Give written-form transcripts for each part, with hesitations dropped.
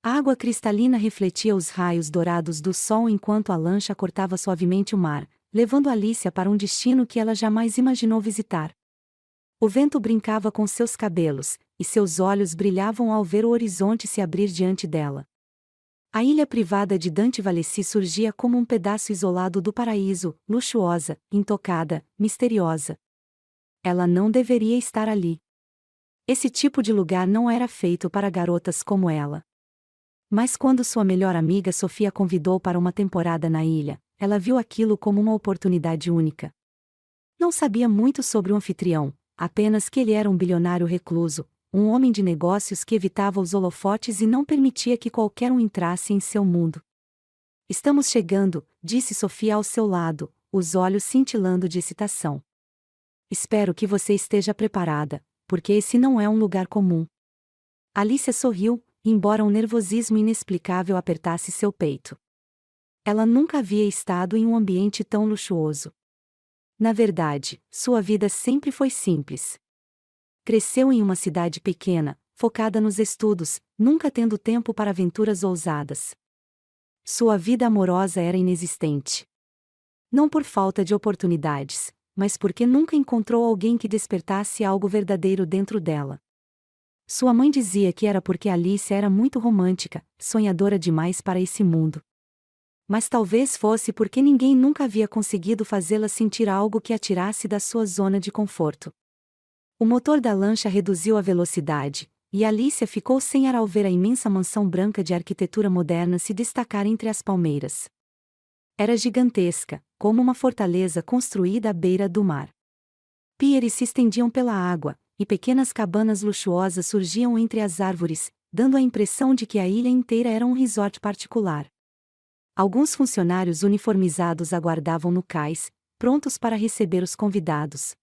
A água cristalina refletia os raios dourados do sol enquanto a lancha cortava suavemente o mar, levando Alicia para um destino que ela jamais imaginou visitar. O vento brincava com seus cabelos, e seus olhos brilhavam ao ver o horizonte se abrir diante dela. A ilha privada de Dante Valessi surgia como um pedaço isolado do paraíso, luxuosa, intocada, misteriosa. Ela não deveria estar ali. Esse tipo de lugar não era feito para garotas como ela. Mas quando sua melhor amiga Sofia a convidou para uma temporada na ilha, ela viu aquilo como uma oportunidade única. Não sabia muito sobre o anfitrião, apenas que ele era um bilionário recluso, um homem de negócios que evitava os holofotes e não permitia que qualquer um entrasse em seu mundo. Estamos chegando, disse Sofia ao seu lado, os olhos cintilando de excitação. Espero que você esteja preparada, porque esse não é um lugar comum. Alicia sorriu, embora um nervosismo inexplicável apertasse seu peito. Ela nunca havia estado em um ambiente tão luxuoso. Na verdade, sua vida sempre foi simples. Cresceu em uma cidade pequena, focada nos estudos, nunca tendo tempo para aventuras ousadas. Sua vida amorosa era inexistente. Não por falta de oportunidades, mas porque nunca encontrou alguém que despertasse algo verdadeiro dentro dela. Sua mãe dizia que era porque Alicia era muito romântica, sonhadora demais para esse mundo. Mas talvez fosse porque ninguém nunca havia conseguido fazê-la sentir algo que a tirasse da sua zona de conforto. O motor da lancha reduziu a velocidade, e Alicia ficou sem ar ao ver a imensa mansão branca de arquitetura moderna se destacar entre as palmeiras. Era gigantesca, como uma fortaleza construída à beira do mar. Pieres se estendiam pela água, e pequenas cabanas luxuosas surgiam entre as árvores, dando a impressão de que a ilha inteira era um resort particular. Alguns funcionários uniformizados aguardavam no cais, prontos para receber os convidados.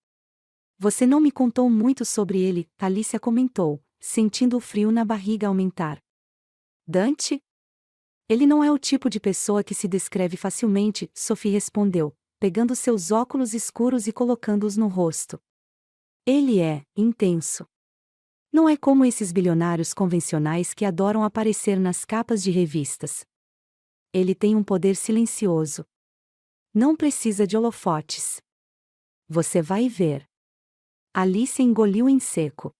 Você não me contou muito sobre ele, Alicia comentou, sentindo o frio na barriga aumentar. Dante? Ele não é o tipo de pessoa que se descreve facilmente, Sophie respondeu, pegando seus óculos escuros e colocando-os no rosto. Ele é intenso. Não é como esses bilionários convencionais que adoram aparecer nas capas de revistas. Ele tem um poder silencioso. Não precisa de holofotes. Você vai ver. Alicia engoliu em seco.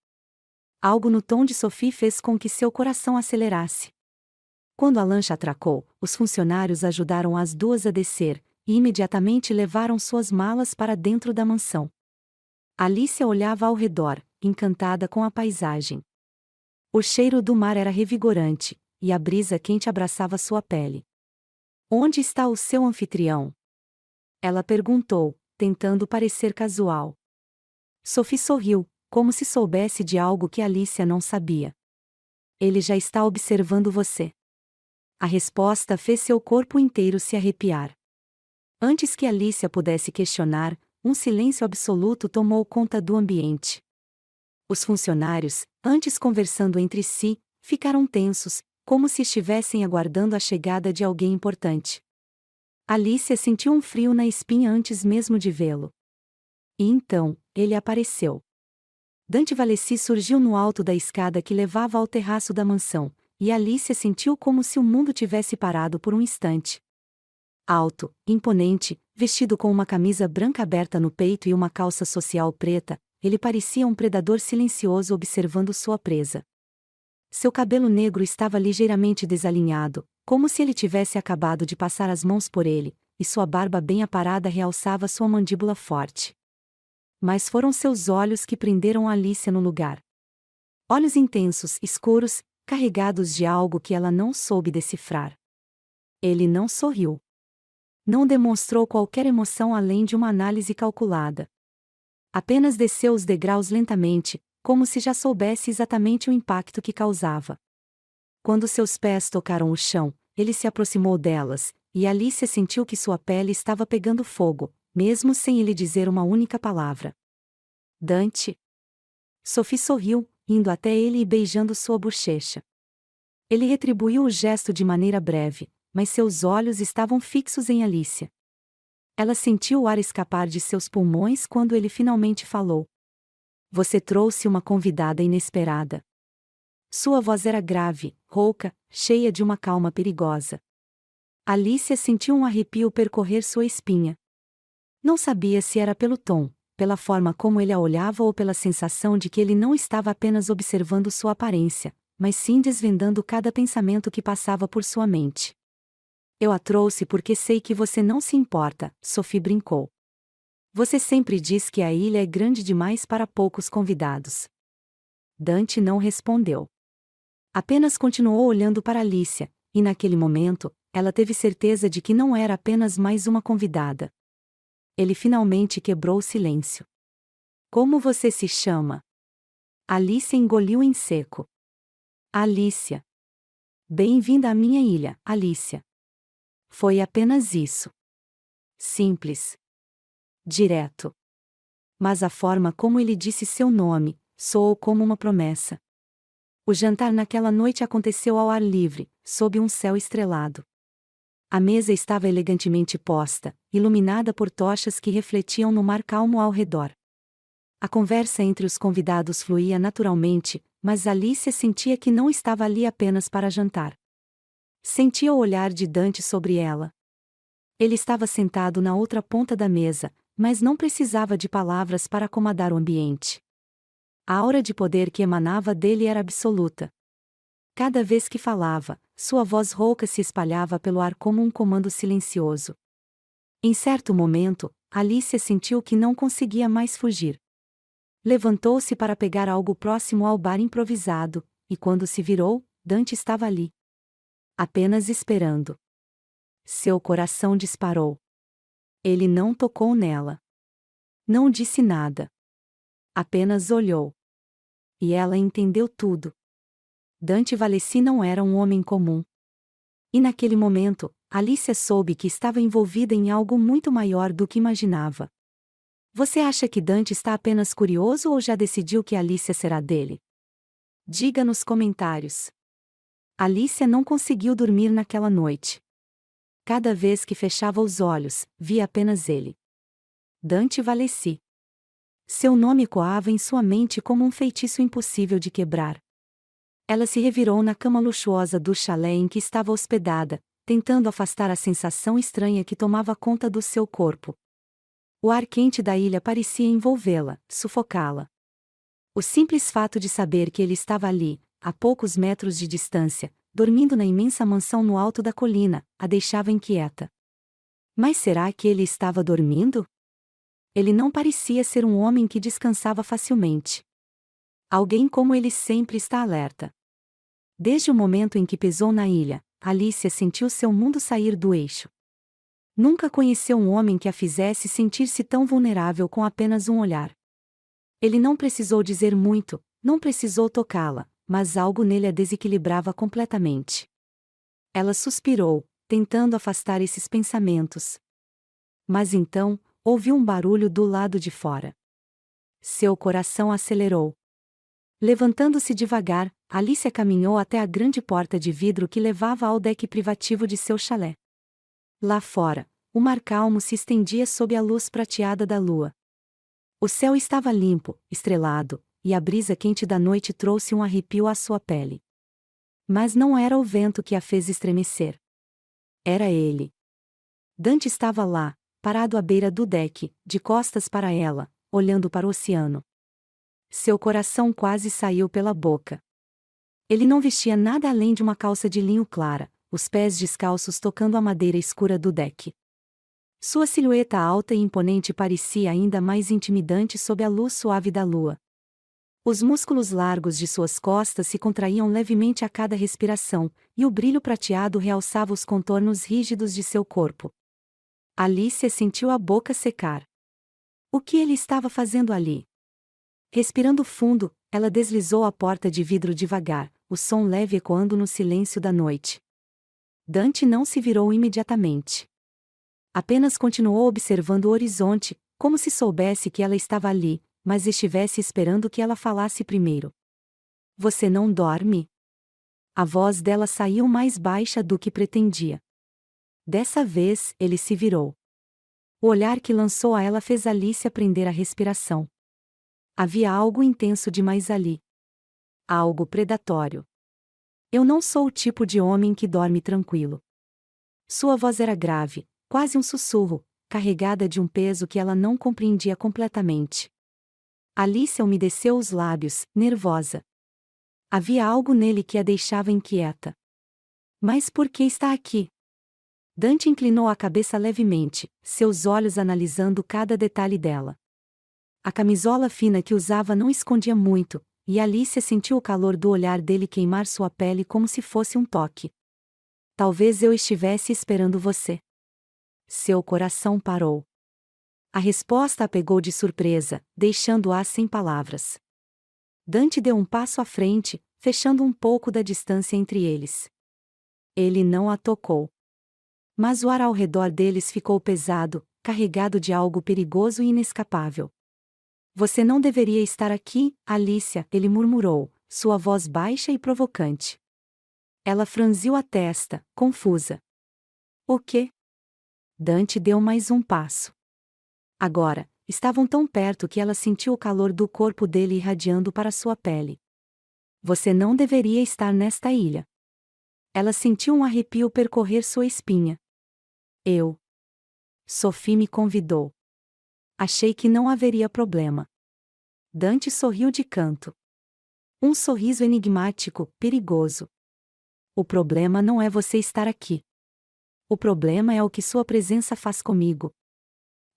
Algo no tom de Sophie fez com que seu coração acelerasse. Quando a lancha atracou, os funcionários ajudaram as duas a descer, e imediatamente levaram suas malas para dentro da mansão. Alicia olhava ao redor, encantada com a paisagem. O cheiro do mar era revigorante, e a brisa quente abraçava sua pele. Onde está o seu anfitrião? Ela perguntou, tentando parecer casual. Sophie sorriu, como se soubesse de algo que Alicia não sabia. Ele já está observando você. A resposta fez seu corpo inteiro se arrepiar. Antes que Alicia pudesse questionar, um silêncio absoluto tomou conta do ambiente. Os funcionários, antes conversando entre si, ficaram tensos, como se estivessem aguardando a chegada de alguém importante. Alicia sentiu um frio na espinha antes mesmo de vê-lo. E então, ele apareceu. Dante Valessi surgiu no alto da escada que levava ao terraço da mansão, e Alicia sentiu como se o mundo tivesse parado por um instante. Alto, imponente, vestido com uma camisa branca aberta no peito e uma calça social preta, ele parecia um predador silencioso observando sua presa. Seu cabelo negro estava ligeiramente desalinhado, como se ele tivesse acabado de passar as mãos por ele, e sua barba bem aparada realçava sua mandíbula forte. Mas foram seus olhos que prenderam Alicia no lugar. Olhos intensos, escuros, carregados de algo que ela não soube decifrar. Ele não sorriu. Não demonstrou qualquer emoção além de uma análise calculada. Apenas desceu os degraus lentamente, como se já soubesse exatamente o impacto que causava. Quando seus pés tocaram o chão, ele se aproximou delas, e Alicia sentiu que sua pele estava pegando fogo, mesmo sem ele dizer uma única palavra. Dante. Sophie sorriu, indo até ele e beijando sua bochecha. Ele retribuiu o gesto de maneira breve, mas seus olhos estavam fixos em Alicia. Ela sentiu o ar escapar de seus pulmões quando ele finalmente falou. Você trouxe uma convidada inesperada. Sua voz era grave, rouca, cheia de uma calma perigosa. Alicia sentiu um arrepio percorrer sua espinha. Não sabia se era pelo tom, pela forma como ele a olhava ou pela sensação de que ele não estava apenas observando sua aparência, mas sim desvendando cada pensamento que passava por sua mente. Eu a trouxe porque sei que você não se importa, Sophie brincou. Você sempre diz que a ilha é grande demais para poucos convidados. Dante não respondeu. Apenas continuou olhando para Alicia, e naquele momento, ela teve certeza de que não era apenas mais uma convidada. Ele finalmente quebrou o silêncio. Como você se chama? Alicia engoliu em seco. Alicia. Bem-vinda à minha ilha, Alicia. Foi apenas isso. Simples. Direto. Mas a forma como ele disse seu nome, soou como uma promessa. O jantar naquela noite aconteceu ao ar livre, sob um céu estrelado. A mesa estava elegantemente posta, iluminada por tochas que refletiam no mar calmo ao redor. A conversa entre os convidados fluía naturalmente, mas Alicia sentia que não estava ali apenas para jantar. Sentia o olhar de Dante sobre ela. Ele estava sentado na outra ponta da mesa, mas não precisava de palavras para acomodar o ambiente. A aura de poder que emanava dele era absoluta. Cada vez que falava, sua voz rouca se espalhava pelo ar como um comando silencioso. Em certo momento, Alicia sentiu que não conseguia mais fugir. Levantou-se para pegar algo próximo ao bar improvisado, e quando se virou, Dante estava ali. Apenas esperando. Seu coração disparou. Ele não tocou nela. Não disse nada. Apenas olhou. E ela entendeu tudo. Dante Valesi não era um homem comum. E naquele momento, Alicia soube que estava envolvida em algo muito maior do que imaginava. Você acha que Dante está apenas curioso ou já decidiu que Alicia será dele? Diga nos comentários. Alicia não conseguiu dormir naquela noite. Cada vez que fechava os olhos, via apenas ele. Dante Valesi. Seu nome ecoava em sua mente como um feitiço impossível de quebrar. Ela se revirou na cama luxuosa do chalé em que estava hospedada, tentando afastar a sensação estranha que tomava conta do seu corpo. O ar quente da ilha parecia envolvê-la, sufocá-la. O simples fato de saber que ele estava ali, a poucos metros de distância, dormindo na imensa mansão no alto da colina, a deixava inquieta. Mas será que ele estava dormindo? Ele não parecia ser um homem que descansava facilmente. Alguém como ele sempre está alerta. Desde o momento em que pisou na ilha, Alicia sentiu seu mundo sair do eixo. Nunca conheceu um homem que a fizesse sentir-se tão vulnerável com apenas um olhar. Ele não precisou dizer muito, não precisou tocá-la, mas algo nele a desequilibrava completamente. Ela suspirou, tentando afastar esses pensamentos. Mas então, ouviu um barulho do lado de fora. Seu coração acelerou. Levantando-se devagar, Alicia caminhou até a grande porta de vidro que levava ao deck privativo de seu chalé. Lá fora, o mar calmo se estendia sob a luz prateada da lua. O céu estava limpo, estrelado, e a brisa quente da noite trouxe um arrepio à sua pele. Mas não era o vento que a fez estremecer. Era ele. Dante estava lá, parado à beira do deck, de costas para ela, olhando para o oceano. Seu coração quase saiu pela boca. Ele não vestia nada além de uma calça de linho clara, os pés descalços tocando a madeira escura do deck. Sua silhueta alta e imponente parecia ainda mais intimidante sob a luz suave da lua. Os músculos largos de suas costas se contraíam levemente a cada respiração, e o brilho prateado realçava os contornos rígidos de seu corpo. Alicia sentiu a boca secar. O que ele estava fazendo ali? Respirando fundo, ela deslizou a porta de vidro devagar, o som leve ecoando no silêncio da noite. Dante não se virou imediatamente. Apenas continuou observando o horizonte, como se soubesse que ela estava ali, mas estivesse esperando que ela falasse primeiro. Você não dorme? A voz dela saiu mais baixa do que pretendia. Dessa vez, ele se virou. O olhar que lançou a ela fez Alicia prender a respiração. Havia algo intenso demais ali. Algo predatório. Eu não sou o tipo de homem que dorme tranquilo. Sua voz era grave, quase um sussurro, carregada de um peso que ela não compreendia completamente. Alicia umedeceu os lábios, nervosa. Havia algo nele que a deixava inquieta. Mas por que está aqui? Dante inclinou a cabeça levemente, seus olhos analisando cada detalhe dela. A camisola fina que usava não escondia muito, e Alicia sentiu o calor do olhar dele queimar sua pele como se fosse um toque. Talvez eu estivesse esperando você. Seu coração parou. A resposta a pegou de surpresa, deixando-a sem palavras. Dante deu um passo à frente, fechando um pouco da distância entre eles. Ele não a tocou. Mas o ar ao redor deles ficou pesado, carregado de algo perigoso e inescapável. Você não deveria estar aqui, Alicia, ele murmurou, sua voz baixa e provocante. Ela franziu a testa, confusa. O quê? Dante deu mais um passo. Agora, estavam tão perto que ela sentiu o calor do corpo dele irradiando para sua pele. Você não deveria estar nesta ilha. Ela sentiu um arrepio percorrer sua espinha. Sophie me convidou. Achei que não haveria problema. Dante sorriu de canto. Um sorriso enigmático, perigoso. O problema não é você estar aqui. O problema é o que sua presença faz comigo.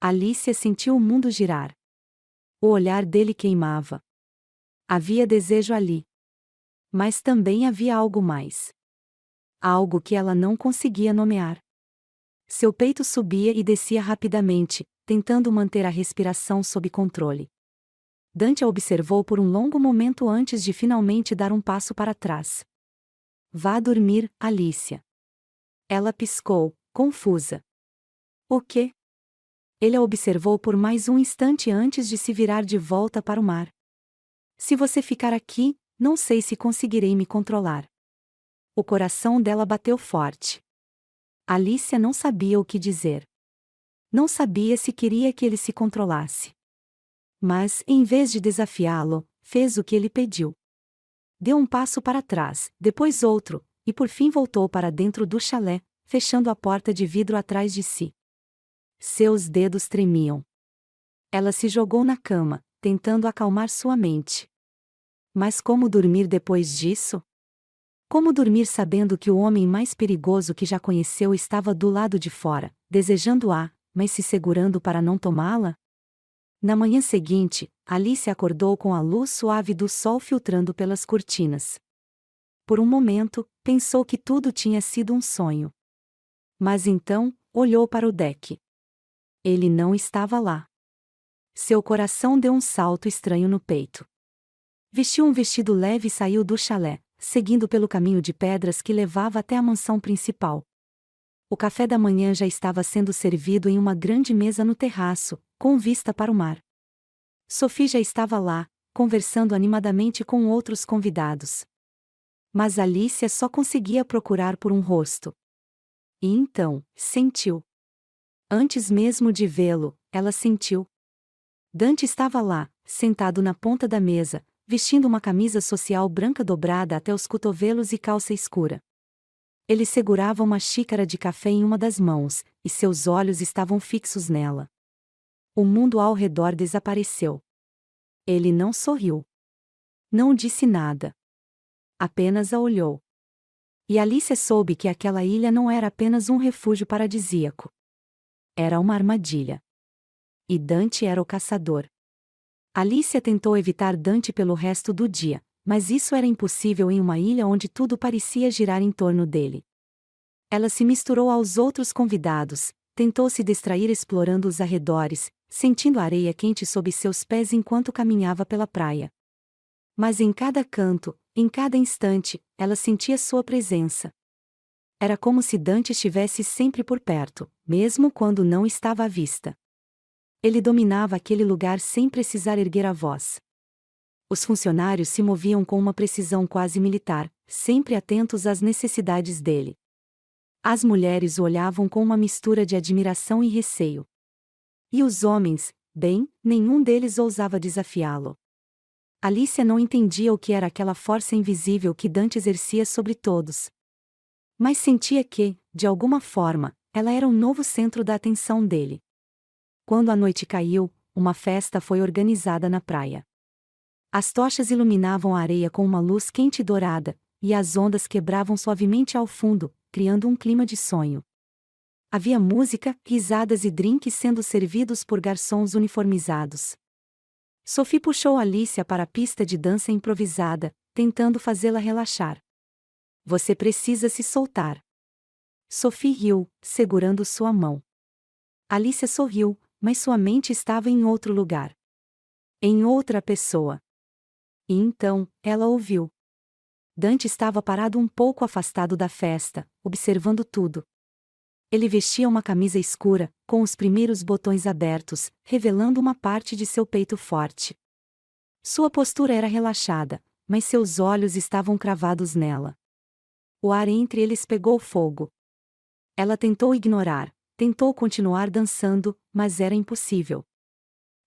Alicia sentiu o mundo girar. O olhar dele queimava. Havia desejo ali. Mas também havia algo mais. Algo que ela não conseguia nomear. Seu peito subia e descia rapidamente, tentando manter a respiração sob controle. Dante a observou por um longo momento antes de finalmente dar um passo para trás. Vá dormir, Alicia. Ela piscou, confusa. O quê? Ele a observou por mais um instante antes de se virar de volta para o mar. Se você ficar aqui, não sei se conseguirei me controlar. O coração dela bateu forte. Alicia não sabia o que dizer. Não sabia se queria que ele se controlasse. Mas, em vez de desafiá-lo, fez o que ele pediu. Deu um passo para trás, depois outro, e por fim voltou para dentro do chalé, fechando a porta de vidro atrás de si. Seus dedos tremiam. Ela se jogou na cama, tentando acalmar sua mente. Mas como dormir depois disso? Como dormir sabendo que o homem mais perigoso que já conheceu estava do lado de fora, desejando-a, mas se segurando para não tomá-la? Na manhã seguinte, Alice acordou com a luz suave do sol filtrando pelas cortinas. Por um momento, pensou que tudo tinha sido um sonho. Mas então, olhou para o deck. Ele não estava lá. Seu coração deu um salto estranho no peito. Vestiu um vestido leve e saiu do chalé, seguindo pelo caminho de pedras que levava até a mansão principal. O café da manhã já estava sendo servido em uma grande mesa no terraço, com vista para o mar. Sophie já estava lá, conversando animadamente com outros convidados. Mas Alicia só conseguia procurar por um rosto. E então, sentiu. Antes mesmo de vê-lo, ela sentiu. Dante estava lá, sentado na ponta da mesa, vestindo uma camisa social branca dobrada até os cotovelos e calça escura. Ele segurava uma xícara de café em uma das mãos, e seus olhos estavam fixos nela. O mundo ao redor desapareceu. Ele não sorriu. Não disse nada. Apenas a olhou. E Alicia soube que aquela ilha não era apenas um refúgio paradisíaco. Era uma armadilha. E Dante era o caçador. Alicia tentou evitar Dante pelo resto do dia, mas isso era impossível em uma ilha onde tudo parecia girar em torno dele. Ela se misturou aos outros convidados, tentou se distrair explorando os arredores, sentindo a areia quente sob seus pés enquanto caminhava pela praia. Mas em cada canto, em cada instante, ela sentia sua presença. Era como se Dante estivesse sempre por perto, mesmo quando não estava à vista. Ele dominava aquele lugar sem precisar erguer a voz. Os funcionários se moviam com uma precisão quase militar, sempre atentos às necessidades dele. As mulheres o olhavam com uma mistura de admiração e receio. E os homens, bem, nenhum deles ousava desafiá-lo. Alicia não entendia o que era aquela força invisível que Dante exercia sobre todos. Mas sentia que, de alguma forma, ela era um novo centro da atenção dele. Quando a noite caiu, uma festa foi organizada na praia. As tochas iluminavam a areia com uma luz quente e dourada, e as ondas quebravam suavemente ao fundo, criando um clima de sonho. Havia música, risadas e drinks sendo servidos por garçons uniformizados. Sophie puxou Alicia para a pista de dança improvisada, tentando fazê-la relaxar. Você precisa se soltar. Sophie riu, segurando sua mão. Alicia sorriu, mas sua mente estava em outro lugar. Em outra pessoa. E então, ela ouviu. Dante estava parado um pouco afastado da festa, observando tudo. Ele vestia uma camisa escura, com os primeiros botões abertos, revelando uma parte de seu peito forte. Sua postura era relaxada, mas seus olhos estavam cravados nela. O ar entre eles pegou fogo. Ela tentou ignorar, tentou continuar dançando, mas era impossível.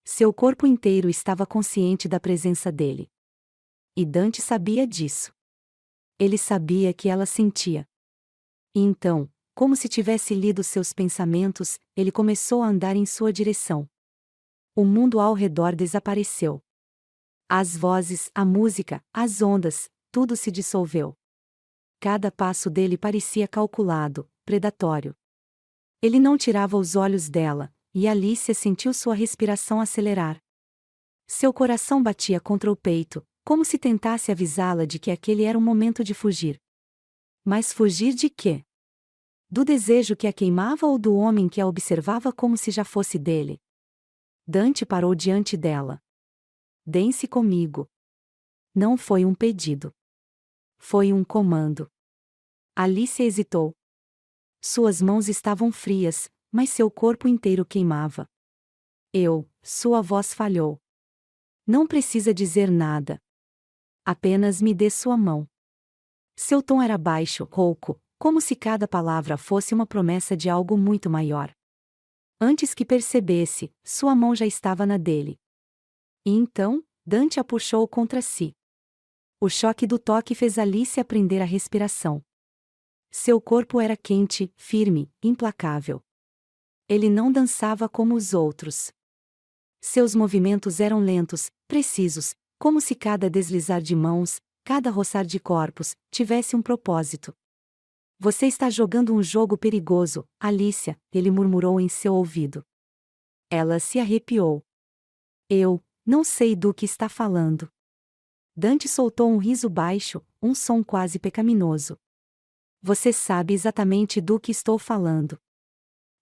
Seu corpo inteiro estava consciente da presença dele. E Dante sabia disso. Ele sabia que ela sentia. E então, como se tivesse lido seus pensamentos, ele começou a andar em sua direção. O mundo ao redor desapareceu. As vozes, a música, as ondas, tudo se dissolveu. Cada passo dele parecia calculado, predatório. Ele não tirava os olhos dela, e Alicia sentiu sua respiração acelerar. Seu coração batia contra o peito, como se tentasse avisá-la de que aquele era o momento de fugir. Mas fugir de quê? Do desejo que a queimava ou do homem que a observava como se já fosse dele? Dante parou diante dela. Dance comigo. Não foi um pedido. Foi um comando. Alicia hesitou. Suas mãos estavam frias, mas seu corpo inteiro queimava. Sua voz falhou. Não precisa dizer nada. Apenas me dê sua mão. Seu tom era baixo, rouco, como se cada palavra fosse uma promessa de algo muito maior. Antes que percebesse, sua mão já estava na dele. E então, Dante a puxou contra si. O choque do toque fez Alicia prender a respiração. Seu corpo era quente, firme, implacável. Ele não dançava como os outros. Seus movimentos eram lentos, precisos, como se cada deslizar de mãos, cada roçar de corpos, tivesse um propósito. Você está jogando um jogo perigoso, Alicia, ele murmurou em seu ouvido. Ela se arrepiou. Eu não sei do que está falando. Dante soltou um riso baixo, um som quase pecaminoso. Você sabe exatamente do que estou falando.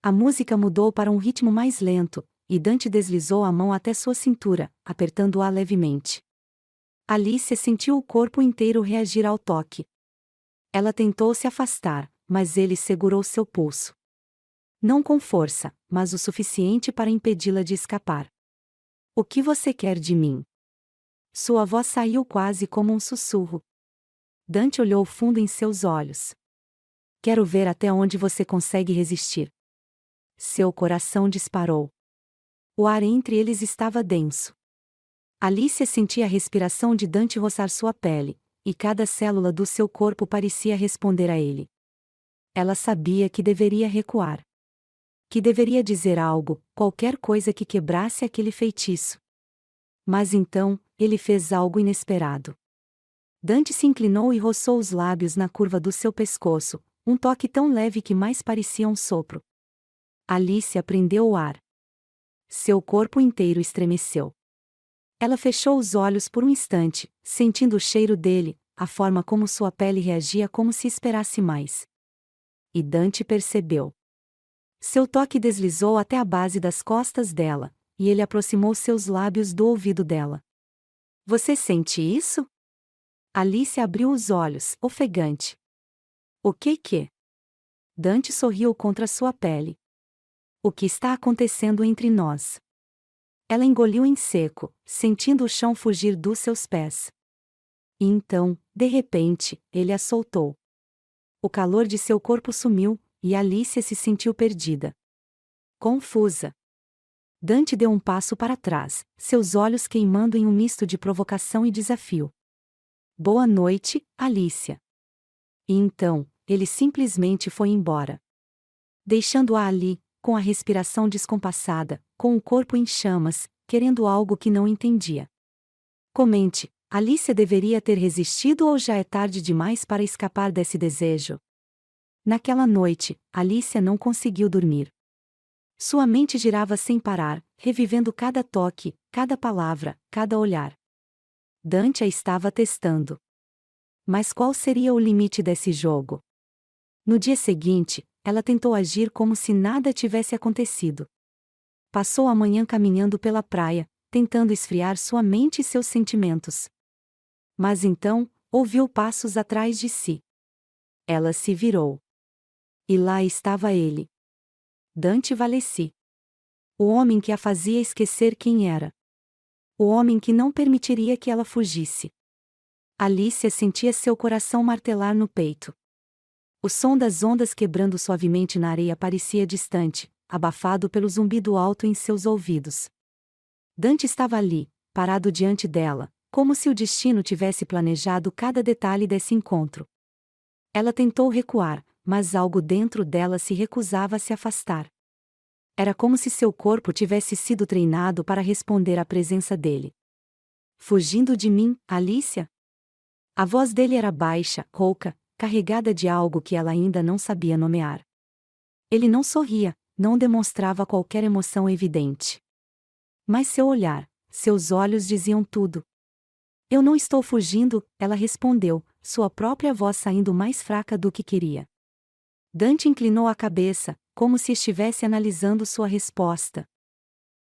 A música mudou para um ritmo mais lento, e Dante deslizou a mão até sua cintura, apertando-a levemente. Alicia sentiu o corpo inteiro reagir ao toque. Ela tentou se afastar, mas ele segurou seu pulso. Não com força, mas o suficiente para impedi-la de escapar. O que você quer de mim? Sua voz saiu quase como um sussurro. Dante olhou fundo em seus olhos. Quero ver até onde você consegue resistir. Seu coração disparou. O ar entre eles estava denso. Alicia sentia a respiração de Dante roçar sua pele, e cada célula do seu corpo parecia responder a ele. Ela sabia que deveria recuar. Que deveria dizer algo, qualquer coisa que quebrasse aquele feitiço. Mas então, ele fez algo inesperado. Dante se inclinou e roçou os lábios na curva do seu pescoço, um toque tão leve que mais parecia um sopro. Alicia prendeu o ar. Seu corpo inteiro estremeceu. Ela fechou os olhos por um instante, sentindo o cheiro dele, a forma como sua pele reagia como se esperasse mais. E Dante percebeu. Seu toque deslizou até a base das costas dela, e ele aproximou seus lábios do ouvido dela. Você sente isso? Alicia abriu os olhos, ofegante. O que? Dante sorriu contra sua pele. O que está acontecendo entre nós? Ela engoliu em seco, sentindo o chão fugir dos seus pés. E então, de repente, ele a soltou. O calor de seu corpo sumiu, e Alicia se sentiu perdida. Confusa. Dante deu um passo para trás, seus olhos queimando em um misto de provocação e desafio. Boa noite, Alicia. E então, ele simplesmente foi embora. Deixando-a ali, com a respiração descompassada, com o corpo em chamas, querendo algo que não entendia. Comente, Alicia deveria ter resistido ou já é tarde demais para escapar desse desejo? Naquela noite, Alicia não conseguiu dormir. Sua mente girava sem parar, revivendo cada toque, cada palavra, cada olhar. Dante a estava testando. Mas qual seria o limite desse jogo? No dia seguinte, ela tentou agir como se nada tivesse acontecido. Passou a manhã caminhando pela praia, tentando esfriar sua mente e seus sentimentos. Mas então, ouviu passos atrás de si. Ela se virou. E lá estava ele. Dante Valesi. O homem que a fazia esquecer quem era. O homem que não permitiria que ela fugisse. Alicia sentia seu coração martelar no peito. O som das ondas quebrando suavemente na areia parecia distante, abafado pelo zumbido alto em seus ouvidos. Dante estava ali, parado diante dela, como se o destino tivesse planejado cada detalhe desse encontro. Ela tentou recuar, mas algo dentro dela se recusava a se afastar. Era como se seu corpo tivesse sido treinado para responder à presença dele. Fugindo de mim, Alicia? A voz dele era baixa, rouca, carregada de algo que ela ainda não sabia nomear. Ele não sorria, não demonstrava qualquer emoção evidente. Mas seu olhar, seus olhos diziam tudo. Eu não estou fugindo, ela respondeu, sua própria voz saindo mais fraca do que queria. Dante inclinou a cabeça, como se estivesse analisando sua resposta.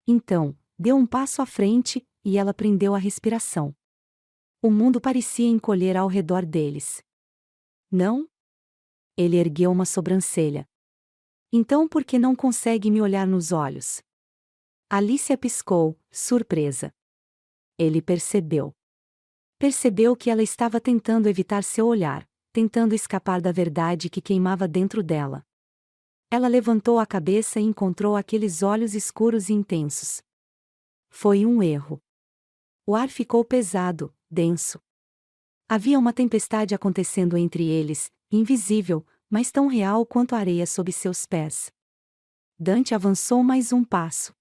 Então, deu um passo à frente, e ela prendeu a respiração. O mundo parecia encolher ao redor deles. Não? Ele ergueu uma sobrancelha. Então por que não consegue me olhar nos olhos? Alicia piscou, surpresa. Ele percebeu. Percebeu que ela estava tentando evitar seu olhar, tentando escapar da verdade que queimava dentro dela. Ela levantou a cabeça e encontrou aqueles olhos escuros e intensos. Foi um erro. O ar ficou pesado, denso. Havia uma tempestade acontecendo entre eles, invisível, mas tão real quanto a areia sob seus pés. Dante avançou mais um passo.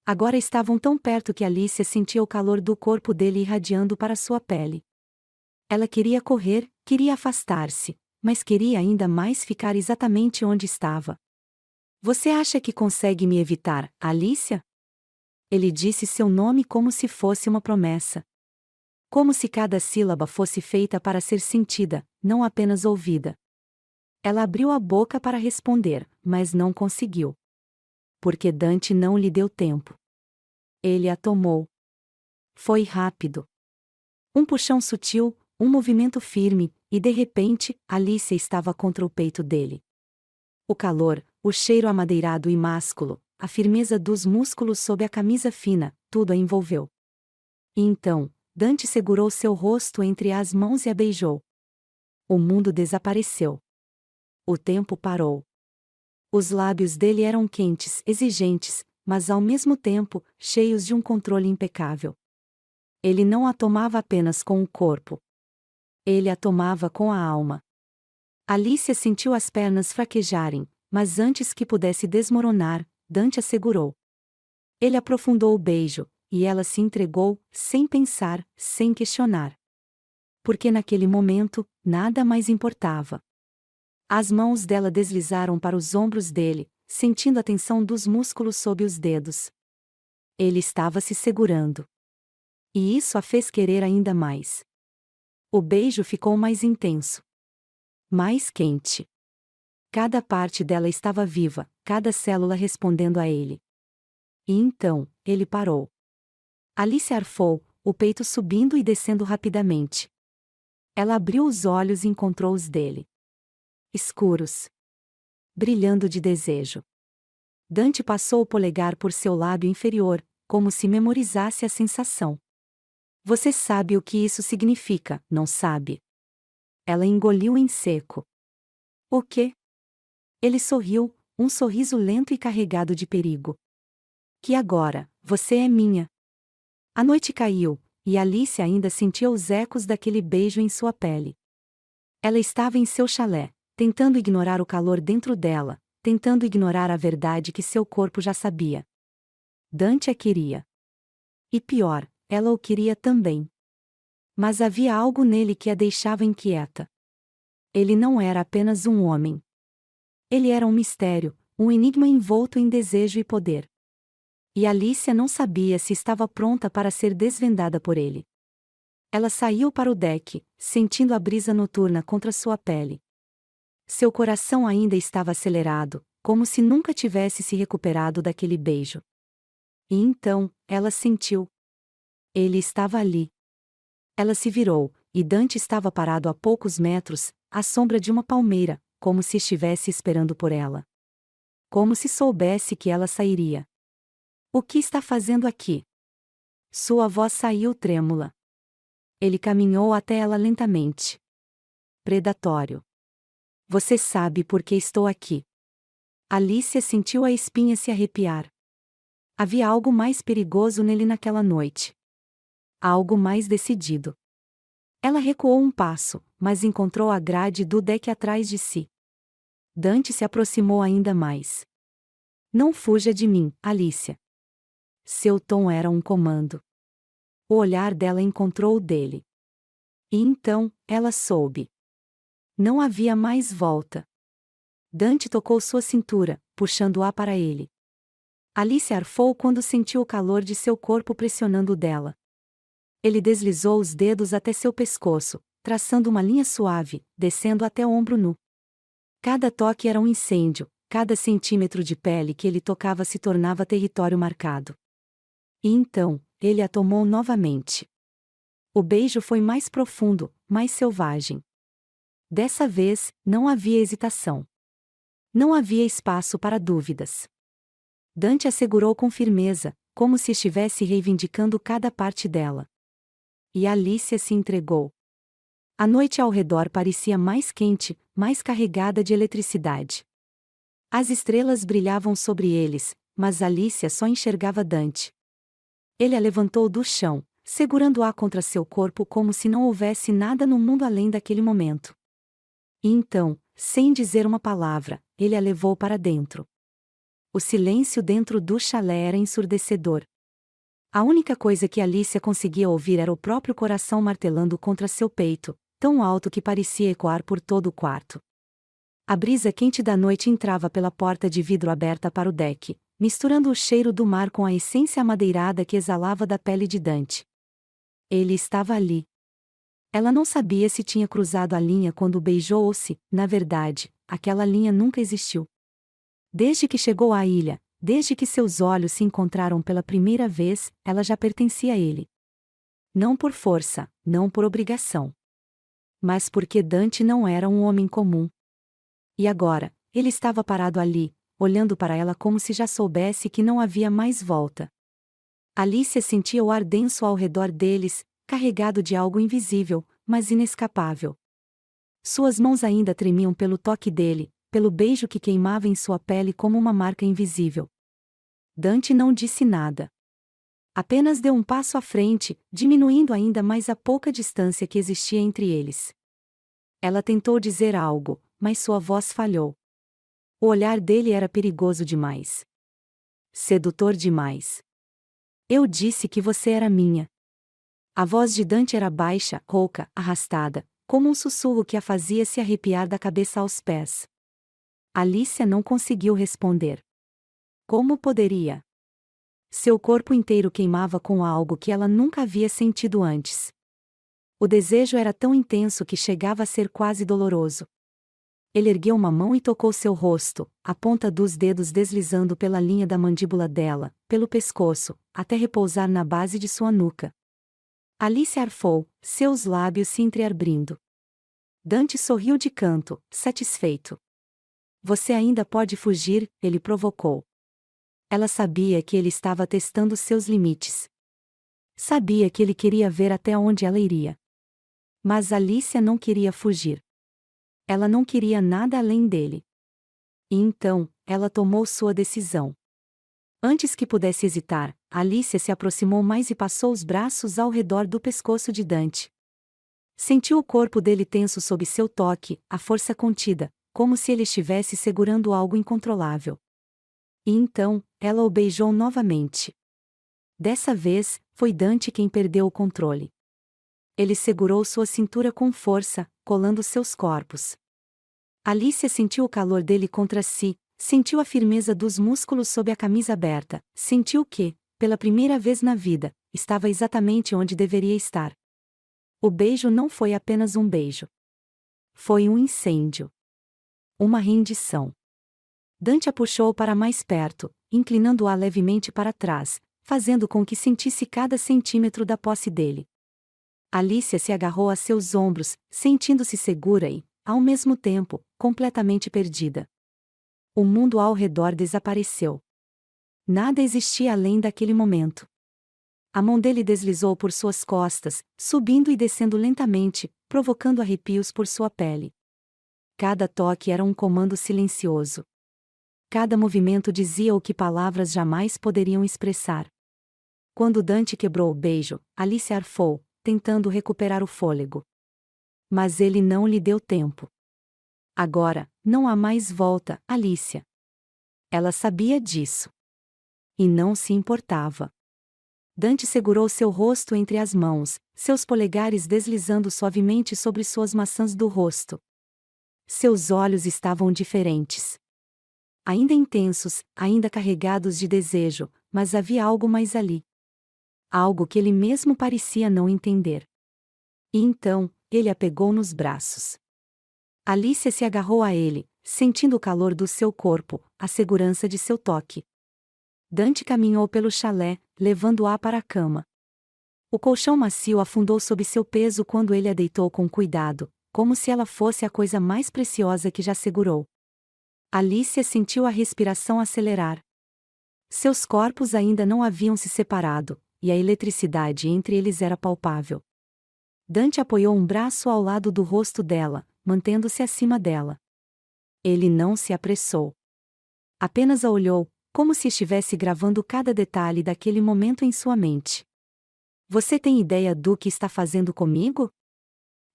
Agora estavam tão perto que Alicia sentia o calor do corpo dele irradiando para sua pele. Ela queria correr, queria afastar-se, mas queria ainda mais ficar exatamente onde estava. Você acha que consegue me evitar, Alicia? Ele disse seu nome como se fosse uma promessa. Como se cada sílaba fosse feita para ser sentida, não apenas ouvida. Ela abriu a boca para responder, mas não conseguiu. Porque Dante não lhe deu tempo. Ele a tomou. Foi rápido. Um puxão sutil, um movimento firme, e de repente, Alicia estava contra o peito dele. O calor, o cheiro amadeirado e másculo, a firmeza dos músculos sob a camisa fina, tudo a envolveu. E então, Dante segurou seu rosto entre as mãos e a beijou. O mundo desapareceu. O tempo parou. Os lábios dele eram quentes, exigentes, mas ao mesmo tempo, cheios de um controle impecável. Ele não a tomava apenas com o corpo. Ele a tomava com a alma. Alicia sentiu as pernas fraquejarem, mas antes que pudesse desmoronar, Dante a segurou. Ele aprofundou o beijo, e ela se entregou, sem pensar, sem questionar. Porque naquele momento, nada mais importava. As mãos dela deslizaram para os ombros dele, sentindo a tensão dos músculos sob os dedos. Ele estava se segurando. E isso a fez querer ainda mais. O beijo ficou mais intenso. Mais quente. Cada parte dela estava viva, cada célula respondendo a ele. E então, ele parou. Alice arfou, o peito subindo e descendo rapidamente. Ela abriu os olhos e encontrou os dele. Escuros. Brilhando de desejo. Dante passou o polegar por seu lábio inferior, como se memorizasse a sensação. Você sabe o que isso significa, não sabe? Ela engoliu em seco. O quê? Ele sorriu, um sorriso lento e carregado de perigo. que agora, você é minha. A noite caiu, e Alice ainda sentia os ecos daquele beijo em sua pele. Ela estava em seu chalé, tentando ignorar o calor dentro dela, tentando ignorar a verdade que seu corpo já sabia. Dante a queria. E pior, ela o queria também. Mas havia algo nele que a deixava inquieta. Ele não era apenas um homem. Ele era um mistério, um enigma envolto em desejo e poder. E Alicia não sabia se estava pronta para ser desvendada por ele. Ela saiu para o deck, sentindo a brisa noturna contra sua pele. Seu coração ainda estava acelerado, como se nunca tivesse se recuperado daquele beijo. E então, ela sentiu. Ele estava ali. Ela se virou, e Dante estava parado a poucos metros, à sombra de uma palmeira, como se estivesse esperando por ela. Como se soubesse que ela sairia. O que está fazendo aqui? Sua voz saiu trêmula. Ele caminhou até ela lentamente. Predatório. Você sabe por que estou aqui. Alicia sentiu a espinha se arrepiar. Havia algo mais perigoso nele naquela noite. Algo mais decidido. Ela recuou um passo, mas encontrou a grade do deck atrás de si. Dante se aproximou ainda mais. Não fuja de mim, Alicia. Seu tom era um comando. O olhar dela encontrou o dele. E então, ela soube. Não havia mais volta. Dante tocou sua cintura, puxando-a para ele. Alice arfou quando sentiu o calor de seu corpo pressionando o dela. Ele deslizou os dedos até seu pescoço, traçando uma linha suave, descendo até o ombro nu. Cada toque era um incêndio, cada centímetro de pele que ele tocava se tornava território marcado. E então, ele a tomou novamente. O beijo foi mais profundo, mais selvagem. Dessa vez, não havia hesitação. Não havia espaço para dúvidas. Dante a segurou com firmeza, como se estivesse reivindicando cada parte dela. E Alicia se entregou. A noite ao redor parecia mais quente, mais carregada de eletricidade. As estrelas brilhavam sobre eles, mas Alicia só enxergava Dante. Ele a levantou do chão, segurando-a contra seu corpo como se não houvesse nada no mundo além daquele momento. E então, sem dizer uma palavra, ele a levou para dentro. O silêncio dentro do chalé era ensurdecedor. A única coisa que Alicia conseguia ouvir era o próprio coração martelando contra seu peito, tão alto que parecia ecoar por todo o quarto. A brisa quente da noite entrava pela porta de vidro aberta para o deck, misturando o cheiro do mar com a essência amadeirada que exalava da pele de Dante. Ele estava ali. Ela não sabia se tinha cruzado a linha quando o beijou ou se, na verdade, aquela linha nunca existiu. Desde que chegou à ilha, desde que seus olhos se encontraram pela primeira vez, ela já pertencia a ele. Não por força, não por obrigação. Mas porque Dante não era um homem comum. E agora, ele estava parado ali, olhando para ela como se já soubesse que não havia mais volta. Alicia sentia o ar denso ao redor deles, carregado de algo invisível, mas inescapável. Suas mãos ainda tremiam pelo toque dele, pelo beijo que queimava em sua pele como uma marca invisível. Dante não disse nada. Apenas deu um passo à frente, diminuindo ainda mais a pouca distância que existia entre eles. Ela tentou dizer algo, mas sua voz falhou. O olhar dele era perigoso demais. Sedutor demais. Eu disse que você era minha. A voz de Dante era baixa, rouca, arrastada, como um sussurro que a fazia se arrepiar da cabeça aos pés. Alicia não conseguiu responder. Como poderia? Seu corpo inteiro queimava com algo que ela nunca havia sentido antes. O desejo era tão intenso que chegava a ser quase doloroso. Ele ergueu uma mão e tocou seu rosto, a ponta dos dedos deslizando pela linha da mandíbula dela, pelo pescoço, até repousar na base de sua nuca. Alice arfou, seus lábios se entreabrindo. Dante sorriu de canto, satisfeito. Você ainda pode fugir, ele provocou. Ela sabia que ele estava testando seus limites. Sabia que ele queria ver até onde ela iria. Mas Alicia não queria fugir. Ela não queria nada além dele. E então, ela tomou sua decisão. Antes que pudesse hesitar, Alicia se aproximou mais e passou os braços ao redor do pescoço de Dante. Sentiu o corpo dele tenso sob seu toque, a força contida, como se ele estivesse segurando algo incontrolável. E então, ela o beijou novamente. Dessa vez, foi Dante quem perdeu o controle. Ele segurou sua cintura com força, colando seus corpos. Alicia sentiu o calor dele contra si, sentiu a firmeza dos músculos sob a camisa aberta, sentiu que, pela primeira vez na vida, estava exatamente onde deveria estar. O beijo não foi apenas um beijo. Foi um incêndio. Uma rendição. Dante a puxou para mais perto, inclinando-a levemente para trás, fazendo com que sentisse cada centímetro da posse dele. Alicia se agarrou a seus ombros, sentindo-se segura e, ao mesmo tempo, completamente perdida. O mundo ao redor desapareceu. Nada existia além daquele momento. A mão dele deslizou por suas costas, subindo e descendo lentamente, provocando arrepios por sua pele. Cada toque era um comando silencioso. Cada movimento dizia o que palavras jamais poderiam expressar. Quando Dante quebrou o beijo, Alicia arfou, tentando recuperar o fôlego. Mas ele não lhe deu tempo. Agora, não há mais volta, Alicia. Ela sabia disso. E não se importava. Dante segurou seu rosto entre as mãos, seus polegares deslizando suavemente sobre suas maçãs do rosto. Seus olhos estavam diferentes. Ainda intensos, ainda carregados de desejo, mas havia algo mais ali. Algo que ele mesmo parecia não entender. E então, ele a pegou nos braços. Alicia se agarrou a ele, sentindo o calor do seu corpo, a segurança de seu toque. Dante caminhou pelo chalé, levando-a para a cama. O colchão macio afundou sob seu peso quando ele a deitou com cuidado, como se ela fosse a coisa mais preciosa que já segurou. Alicia sentiu a respiração acelerar. Seus corpos ainda não haviam se separado, e a eletricidade entre eles era palpável. Dante apoiou um braço ao lado do rosto dela, mantendo-se acima dela. Ele não se apressou. Apenas a olhou, como se estivesse gravando cada detalhe daquele momento em sua mente. Você tem ideia do que está fazendo comigo?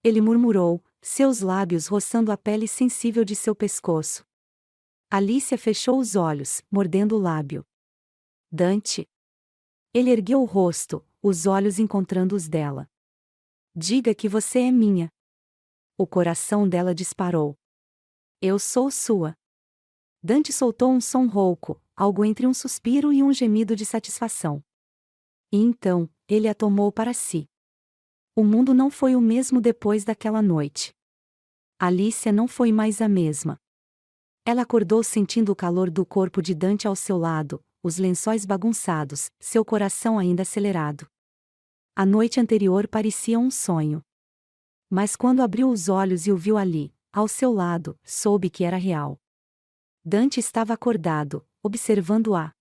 Ele murmurou, seus lábios roçando a pele sensível de seu pescoço. Alicia fechou os olhos, mordendo o lábio. Dante. Ele ergueu o rosto, os olhos encontrando os dela. Diga que você é minha. O coração dela disparou. Eu sou sua. Dante soltou um som rouco, algo entre um suspiro e um gemido de satisfação. E então, ele a tomou para si. O mundo não foi o mesmo depois daquela noite. Alicia não foi mais a mesma. Ela acordou sentindo o calor do corpo de Dante ao seu lado, os lençóis bagunçados, seu coração ainda acelerado. A noite anterior parecia um sonho. Mas quando abriu os olhos e o viu ali, ao seu lado, soube que era real. Dante estava acordado, observando-a.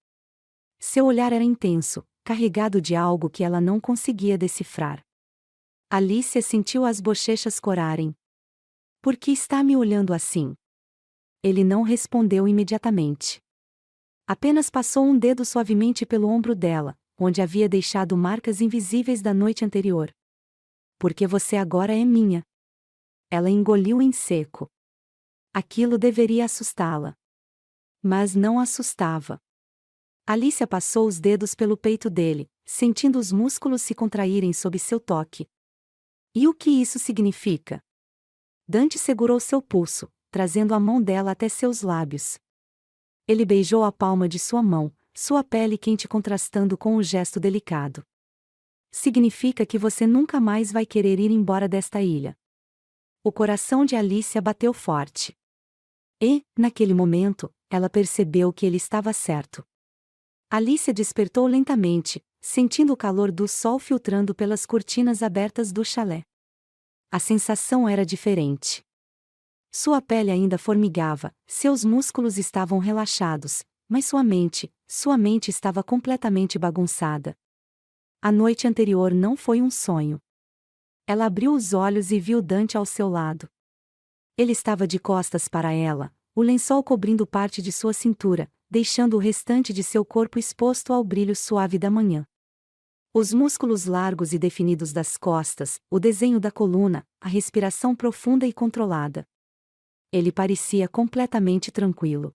Seu olhar era intenso, carregado de algo que ela não conseguia decifrar. Alicia sentiu as bochechas corarem. Por que está me olhando assim? Ele não respondeu imediatamente. Apenas passou um dedo suavemente pelo ombro dela, onde havia deixado marcas invisíveis da noite anterior. Porque você agora é minha. Ela engoliu em seco. Aquilo deveria assustá-la. Mas não assustava. Alicia passou os dedos pelo peito dele, sentindo os músculos se contraírem sob seu toque. E o que isso significa? Dante segurou seu pulso, trazendo a mão dela até seus lábios. Ele beijou a palma de sua mão, sua pele quente contrastando com o gesto delicado. Significa que você nunca mais vai querer ir embora desta ilha. O coração de Alicia bateu forte. E, naquele momento, ela percebeu que ele estava certo. Alicia despertou lentamente, sentindo o calor do sol filtrando pelas cortinas abertas do chalé. A sensação era diferente. Sua pele ainda formigava, seus músculos estavam relaxados, mas sua mente estava completamente bagunçada. A noite anterior não foi um sonho. Ela abriu os olhos e viu Dante ao seu lado. Ele estava de costas para ela, o lençol cobrindo parte de sua cintura, deixando o restante de seu corpo exposto ao brilho suave da manhã. Os músculos largos e definidos das costas, o desenho da coluna, a respiração profunda e controlada. Ele parecia completamente tranquilo.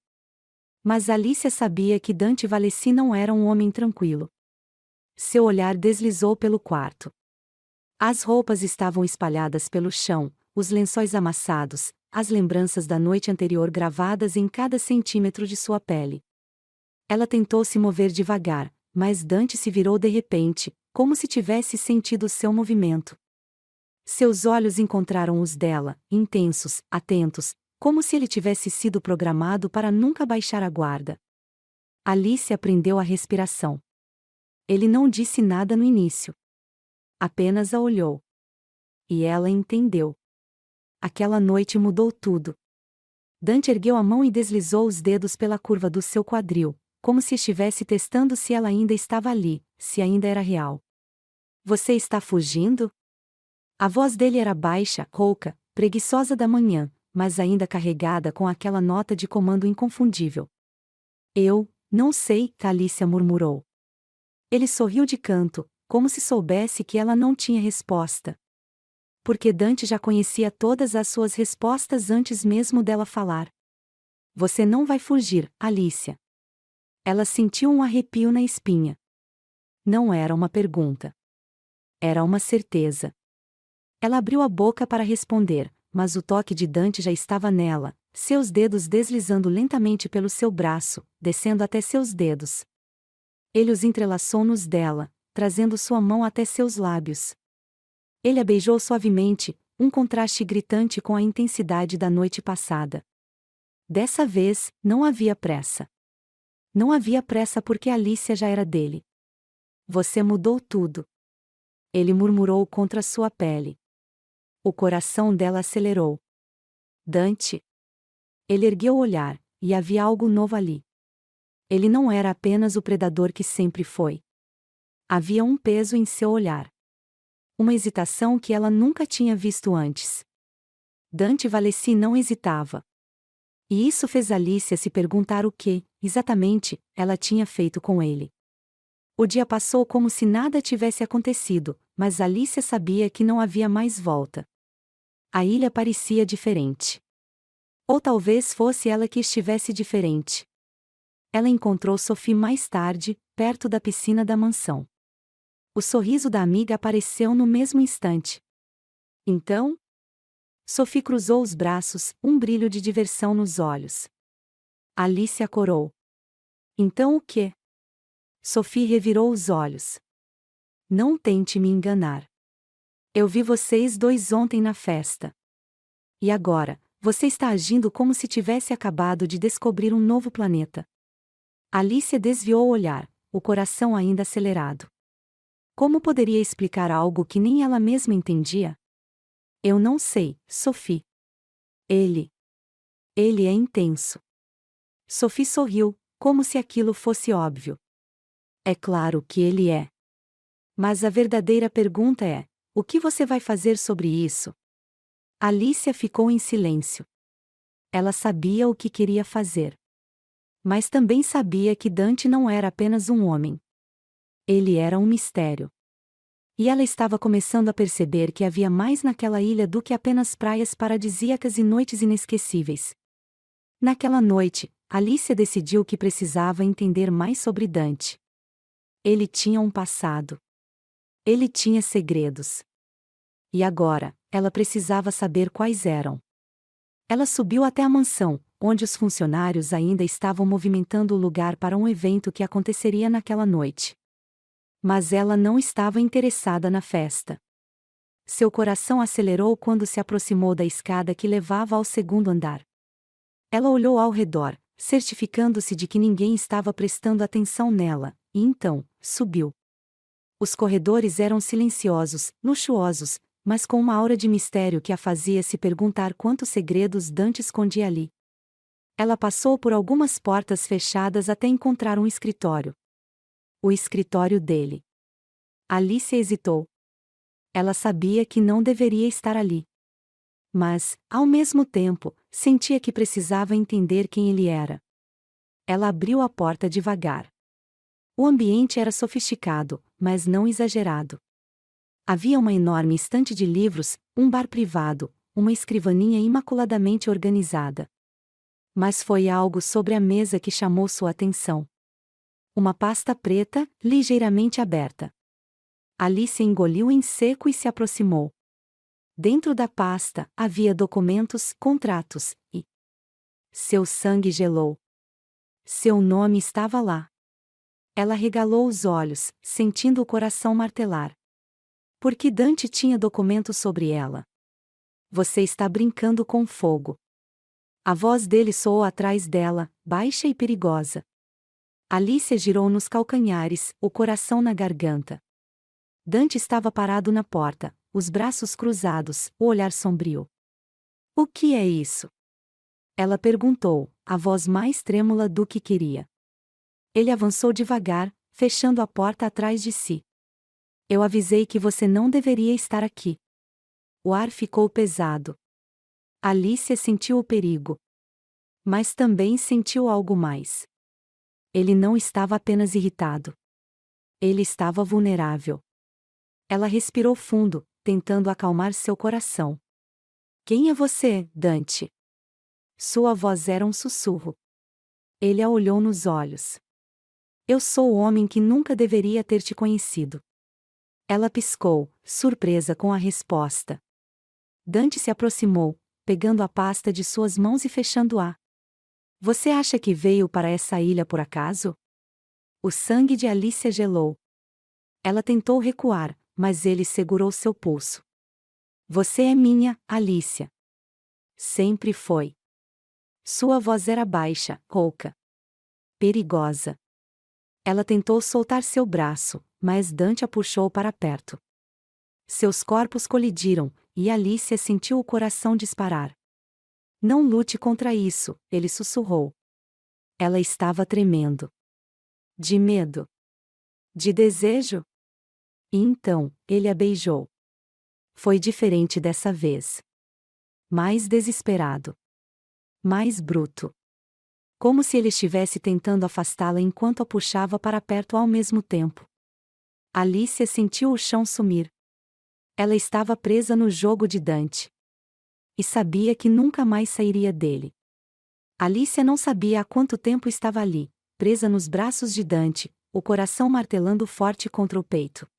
Mas Alicia sabia que Dante Valesi não era um homem tranquilo. Seu olhar deslizou pelo quarto. As roupas estavam espalhadas pelo chão, os lençóis amassados, as lembranças da noite anterior gravadas em cada centímetro de sua pele. Ela tentou se mover devagar, mas Dante se virou de repente, como se tivesse sentido seu movimento. Seus olhos encontraram os dela, intensos, atentos, como se ele tivesse sido programado para nunca baixar a guarda. Alice aprendeu a respiração. Ele não disse nada no início. Apenas a olhou. E ela entendeu. Aquela noite mudou tudo. Dante ergueu a mão e deslizou os dedos pela curva do seu quadril, como se estivesse testando se ela ainda estava ali, se ainda era real. Você está fugindo? A voz dele era baixa, rouca, preguiçosa da manhã, mas ainda carregada com aquela nota de comando inconfundível. Eu, não sei, Alicia murmurou. Ele sorriu de canto, como se soubesse que ela não tinha resposta. Porque Dante já conhecia todas as suas respostas antes mesmo dela falar. Você não vai fugir, Alicia. Ela sentiu um arrepio na espinha. Não era uma pergunta. Era uma certeza. Ela abriu a boca para responder, mas o toque de Dante já estava nela, seus dedos deslizando lentamente pelo seu braço, descendo até seus dedos. Ele os entrelaçou nos dela, trazendo sua mão até seus lábios. Ele a beijou suavemente, um contraste gritante com a intensidade da noite passada. Dessa vez, não havia pressa. Não havia pressa porque Alicia já era dele. Você mudou tudo. Ele murmurou contra sua pele. O coração dela acelerou. Dante. Ele ergueu o olhar, e havia algo novo ali. Ele não era apenas o predador que sempre foi. Havia um peso em seu olhar. Uma hesitação que ela nunca tinha visto antes. Dante Valesi não hesitava. E isso fez Alicia se perguntar o que, exatamente, ela tinha feito com ele. O dia passou como se nada tivesse acontecido, mas Alicia sabia que não havia mais volta. A ilha parecia diferente. Ou talvez fosse ela que estivesse diferente. Ela encontrou Sophie mais tarde, perto da piscina da mansão. O sorriso da amiga apareceu no mesmo instante. Então? Sophie cruzou os braços, um brilho de diversão nos olhos. Alicia corou. Então o quê? Sophie revirou os olhos. Não tente me enganar. Eu vi vocês dois ontem na festa. E agora, você está agindo como se tivesse acabado de descobrir um novo planeta. Alicia desviou o olhar, o coração ainda acelerado. Como poderia explicar algo que nem ela mesma entendia? Eu não sei, Sophie. Ele é intenso. Sophie sorriu, como se aquilo fosse óbvio. É claro que ele é. Mas a verdadeira pergunta é: o que você vai fazer sobre isso? Alicia ficou em silêncio. Ela sabia o que queria fazer. Mas também sabia que Dante não era apenas um homem. Ele era um mistério. E ela estava começando a perceber que havia mais naquela ilha do que apenas praias paradisíacas e noites inesquecíveis. Naquela noite, Alicia decidiu que precisava entender mais sobre Dante. Ele tinha um passado. Ele tinha segredos. E agora, ela precisava saber quais eram. Ela subiu até a mansão, onde os funcionários ainda estavam movimentando o lugar para um evento que aconteceria naquela noite. Mas ela não estava interessada na festa. Seu coração acelerou quando se aproximou da escada que levava ao segundo andar. Ela olhou ao redor, certificando-se de que ninguém estava prestando atenção nela, e então, subiu. Os corredores eram silenciosos, luxuosos, mas com uma aura de mistério que a fazia se perguntar quantos segredos Dante escondia ali. Ela passou por algumas portas fechadas até encontrar um escritório. O escritório dele. Alicia hesitou. Ela sabia que não deveria estar ali. Mas, ao mesmo tempo, sentia que precisava entender quem ele era. Ela abriu a porta devagar. O ambiente era sofisticado, mas não exagerado. Havia uma enorme estante de livros, um bar privado, uma escrivaninha imaculadamente organizada. Mas foi algo sobre a mesa que chamou sua atenção. Uma pasta preta, ligeiramente aberta. Alice engoliu em seco e se aproximou. Dentro da pasta, havia documentos, contratos, e... Seu sangue gelou. Seu nome estava lá. Ela regalou os olhos, sentindo o coração martelar. Porque Dante tinha documentos sobre ela. Você está brincando com fogo. A voz dele soou atrás dela, baixa e perigosa. Alice girou nos calcanhares, o coração na garganta. Dante estava parado na porta, os braços cruzados, o olhar sombrio. O que é isso? Ela perguntou, a voz mais trêmula do que queria. Ele avançou devagar, fechando a porta atrás de si. Eu avisei que você não deveria estar aqui. O ar ficou pesado. Alice sentiu o perigo. Mas também sentiu algo mais. Ele não estava apenas irritado. Ele estava vulnerável. Ela respirou fundo, tentando acalmar seu coração. Quem é você, Dante? Sua voz era um sussurro. Ele a olhou nos olhos. Eu sou o homem que nunca deveria ter te conhecido. Ela piscou, surpresa com a resposta. Dante se aproximou, pegando a pasta de suas mãos e fechando-a. Você acha que veio para essa ilha por acaso? O sangue de Alicia gelou. Ela tentou recuar, mas ele segurou seu pulso. Você é minha, Alicia. Sempre foi. Sua voz era baixa, rouca. Perigosa. Ela tentou soltar seu braço, mas Dante a puxou para perto. Seus corpos colidiram, e Alicia sentiu o coração disparar. Não lute contra isso, ele sussurrou. Ela estava tremendo. De medo. De desejo? E então, ele a beijou. Foi diferente dessa vez. Mais desesperado. Mais bruto. Como se ele estivesse tentando afastá-la enquanto a puxava para perto ao mesmo tempo. Alicia sentiu o chão sumir. Ela estava presa no jogo de Dante. E sabia que nunca mais sairia dele. Alicia não sabia há quanto tempo estava ali, presa nos braços de Dante, o coração martelando forte contra o peito.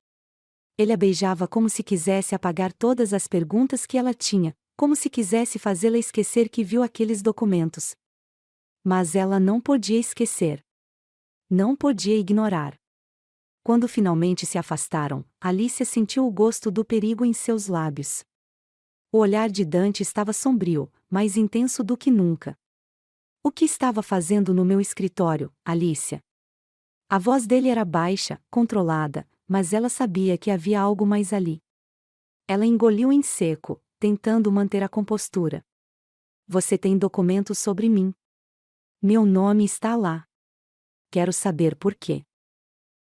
Ele a beijava como se quisesse apagar todas as perguntas que ela tinha, como se quisesse fazê-la esquecer que viu aqueles documentos. Mas ela não podia esquecer. Não podia ignorar. Quando finalmente se afastaram, Alicia sentiu o gosto do perigo em seus lábios. O olhar de Dante estava sombrio, mais intenso do que nunca. O que estava fazendo no meu escritório, Alicia? A voz dele era baixa, controlada, mas ela sabia que havia algo mais ali. Ela engoliu em seco, tentando manter a compostura. Você tem documentos sobre mim. Meu nome está lá. Quero saber por quê.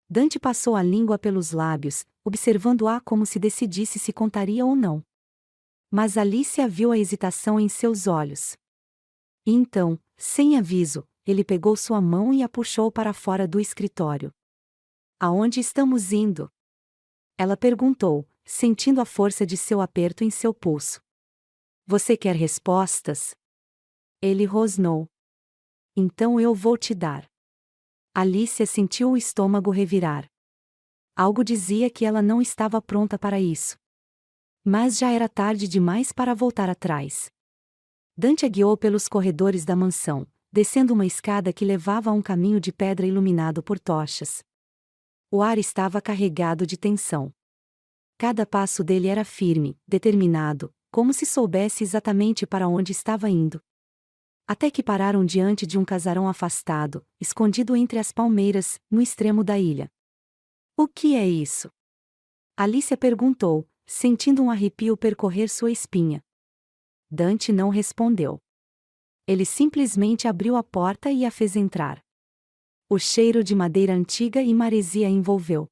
Dante passou a língua pelos lábios, observando-a como se decidisse se contaria ou não. Mas Alicia viu a hesitação em seus olhos. E então, sem aviso, ele pegou sua mão e a puxou para fora do escritório. Aonde estamos indo? Ela perguntou, sentindo a força de seu aperto em seu pulso. Você quer respostas? Ele rosnou. Então eu vou te dar. Alicia sentiu o estômago revirar. Algo dizia que ela não estava pronta para isso. Mas já era tarde demais para voltar atrás. Dante a guiou pelos corredores da mansão, descendo uma escada que levava a um caminho de pedra iluminado por tochas. O ar estava carregado de tensão. Cada passo dele era firme, determinado, como se soubesse exatamente para onde estava indo. Até que pararam diante de um casarão afastado, escondido entre as palmeiras, no extremo da ilha. O que é isso? Alicia perguntou, sentindo um arrepio percorrer sua espinha. Dante não respondeu. Ele simplesmente abriu a porta e a fez entrar. O cheiro de madeira antiga e maresia a envolveu.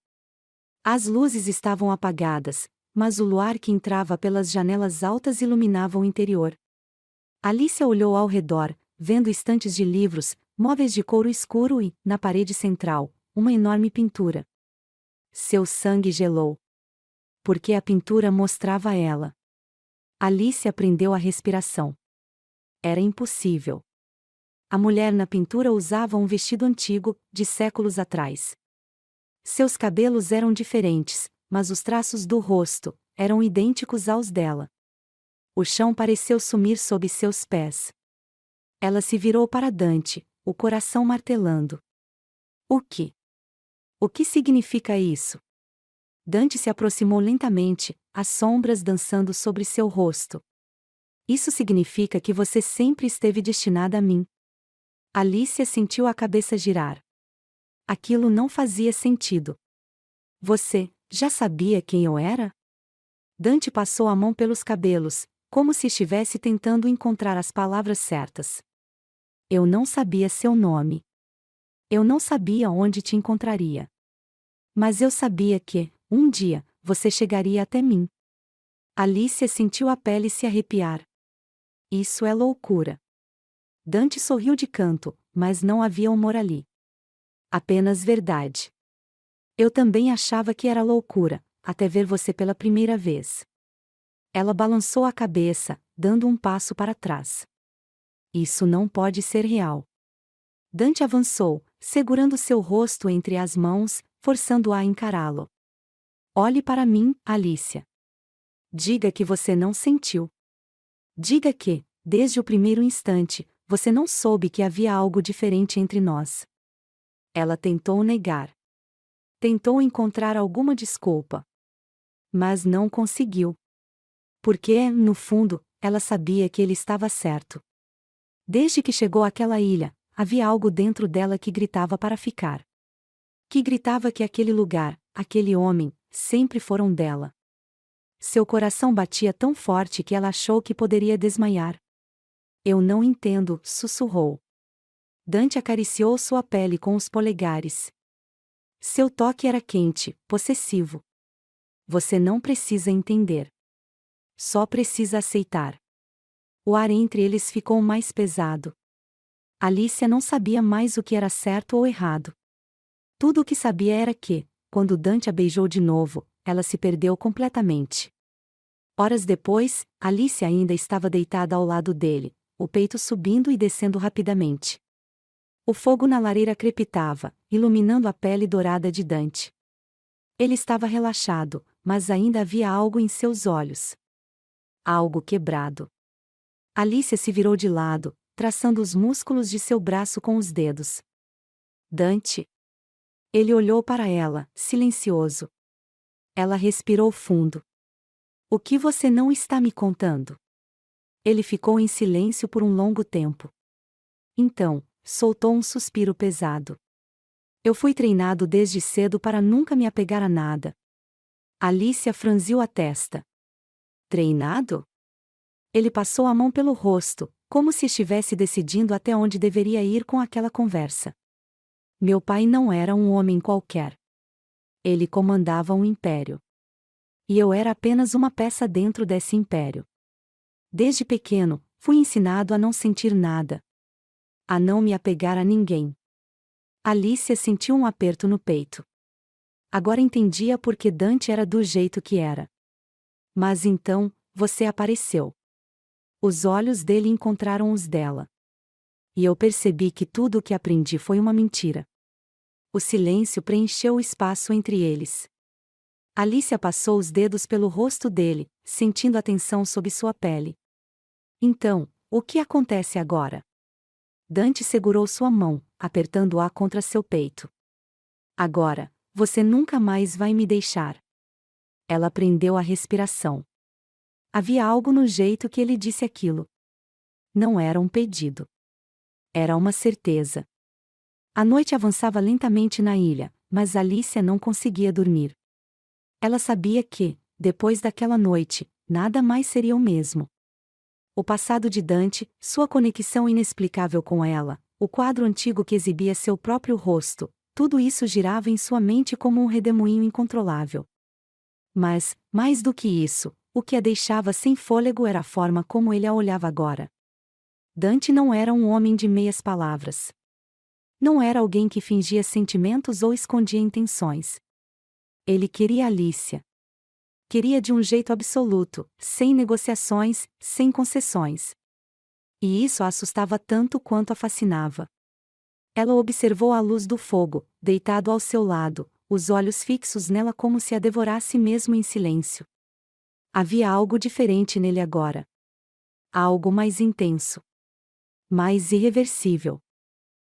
As luzes estavam apagadas, mas o luar que entrava pelas janelas altas iluminava o interior. Alicia olhou ao redor, vendo estantes de livros, móveis de couro escuro e, na parede central, uma enorme pintura. Seu sangue gelou. Porque a pintura mostrava ela. Alicia prendeu a respiração. Era impossível. A mulher na pintura usava um vestido antigo, de séculos atrás. Seus cabelos eram diferentes, mas os traços do rosto eram idênticos aos dela. O chão pareceu sumir sob seus pés. Ela se virou para Dante, o coração martelando. O que? O que significa isso? Dante se aproximou lentamente, as sombras dançando sobre seu rosto. Isso significa que você sempre esteve destinada a mim. Alicia sentiu a cabeça girar. Aquilo não fazia sentido. Você já sabia quem eu era? Dante passou a mão pelos cabelos, como se estivesse tentando encontrar as palavras certas. Eu não sabia seu nome. Eu não sabia onde te encontraria. Mas eu sabia que, um dia, você chegaria até mim. Alicia sentiu a pele se arrepiar. Isso é loucura. Dante sorriu de canto, mas não havia humor ali. Apenas verdade. Eu também achava que era loucura, até ver você pela primeira vez. Ela balançou a cabeça, dando um passo para trás. Isso não pode ser real. Dante avançou, segurando seu rosto entre as mãos, forçando-a a encará-lo. Olhe para mim, Alicia. Diga que você não sentiu. Diga que, desde o primeiro instante, você não soube que havia algo diferente entre nós. Ela tentou negar. Tentou encontrar alguma desculpa. Mas não conseguiu. Porque, no fundo, ela sabia que ele estava certo. Desde que chegou àquela ilha, havia algo dentro dela que gritava para ficar. Que gritava que aquele lugar, aquele homem, sempre foram dela. Seu coração batia tão forte que ela achou que poderia desmaiar. Eu não entendo, sussurrou. Dante acariciou sua pele com os polegares. Seu toque era quente, possessivo. Você não precisa entender. Só precisa aceitar. O ar entre eles ficou mais pesado. Alicia não sabia mais o que era certo ou errado. Tudo o que sabia era que, quando Dante a beijou de novo, ela se perdeu completamente. Horas depois, Alicia ainda estava deitada ao lado dele, o peito subindo e descendo rapidamente. O fogo na lareira crepitava, iluminando a pele dourada de Dante. Ele estava relaxado, mas ainda havia algo em seus olhos. Algo quebrado. Alicia se virou de lado, traçando os músculos de seu braço com os dedos. Dante. Ele olhou para ela, silencioso. Ela respirou fundo. O que você não está me contando? Ele ficou em silêncio por um longo tempo. Então, soltou um suspiro pesado. Eu fui treinado desde cedo para nunca me apegar a nada. Alicia franziu a testa. Treinado? Ele passou a mão pelo rosto, como se estivesse decidindo até onde deveria ir com aquela conversa. Meu pai não era um homem qualquer. Ele comandava um império. E eu era apenas uma peça dentro desse império. Desde pequeno, fui ensinado a não sentir nada. A não me apegar a ninguém. Alicia sentiu um aperto no peito. Agora entendia por que Dante era do jeito que era. Mas então, você apareceu. Os olhos dele encontraram os dela. E eu percebi que tudo o que aprendi foi uma mentira. O silêncio preencheu o espaço entre eles. Alicia passou os dedos pelo rosto dele, sentindo a tensão sob sua pele. Então, o que acontece agora? Dante segurou sua mão, apertando-a contra seu peito. Agora, você nunca mais vai me deixar. Ela prendeu a respiração. Havia algo no jeito que ele disse aquilo. Não era um pedido. Era uma certeza. A noite avançava lentamente na ilha, mas Alicia não conseguia dormir. Ela sabia que, depois daquela noite, nada mais seria o mesmo. O passado de Dante, sua conexão inexplicável com ela, o quadro antigo que exibia seu próprio rosto, tudo isso girava em sua mente como um redemoinho incontrolável. Mas, mais do que isso, o que a deixava sem fôlego era a forma como ele a olhava agora. Dante não era um homem de meias palavras. Não era alguém que fingia sentimentos ou escondia intenções. Ele queria Alicia. Queria de um jeito absoluto, sem negociações, sem concessões. E isso a assustava tanto quanto a fascinava. Ela o observou à luz do fogo, deitado ao seu lado, os olhos fixos nela como se a devorasse mesmo em silêncio. Havia algo diferente nele agora. Algo mais intenso. Mais irreversível.